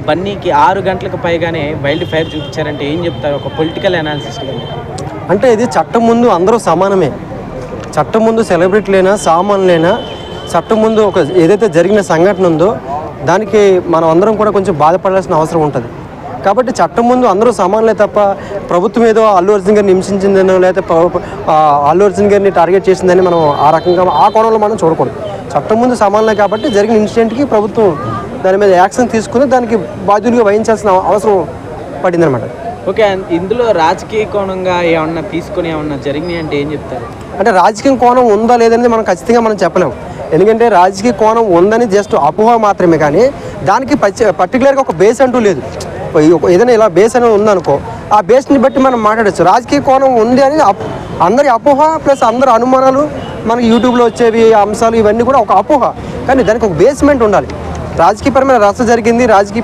బన్నీకి 6 గంటలకు పైగానే wild fire చూపించారంటే ఏం చెప్తారు ఒక పొలిటికల్ అనాలిసిస్ట్ గాని? అంటే ఇది చట్టం ముందు అందరూ సమానమే. చట్టం ముందు సెలబ్రిటీలైనా సామాన్యులైనా చట్టం ముందు ఒక ఏదైతే జరిగిన సంఘటన ఉందో దానికి మనం అందరం కూడా కొంచెం బాధపడాల్సిన అవసరం ఉంటుంది. కాబట్టి చట్టం ముందు అందరూ సమానులే తప్ప ప్రభుత్వం ఏదో అల్లు అర్జున్ గారిని హింసించిందనో లేకపోతే అల్లు అర్జున్ గారిని టార్గెట్ చేసిందని మనం ఆ రకంగా ఆ కోణంలో మనం చూడకూడదు. చట్టం ముందు సమానులే కాబట్టి జరిగిన ఇన్సిడెంట్కి ప్రభుత్వం దాని మీద యాక్షన్ తీసుకుని దానికి బాధ్యులుగా వహించాల్సిన అవసరం పడిందనమాట. ఓకే, ఇందులో రాజకీయ కోణంగా ఏమన్నా తీసుకొని ఏమన్నా జరిగినాయి అంటే ఏం చెప్తారు? అంటే రాజకీయ కోణం ఉందా లేదనేది మనం ఖచ్చితంగా మనం చెప్పలేము. ఎందుకంటే రాజకీయ కోణం ఉందని జస్ట్ అపోహ మాత్రమే, కానీ దానికి పర్టికులర్గా ఒక బేస్ అంటూ లేదు. ఏదైనా ఇలా బేస్ అనేది ఉందనుకో ఆ బేస్ని బట్టి మనం మాట్లాడచ్చు. రాజకీయ కోణం ఉంది అని అందరి అపోహ ప్లస్ అందరి అనుమానాలు మనకి యూట్యూబ్లో వచ్చేవి అంశాలు ఇవన్నీ కూడా ఒక అపోహ, కానీ దానికి ఒక బేస్మెంట్ ఉండాలి. రాజకీయపరమైన రచ్చ జరిగింది, రాజకీయ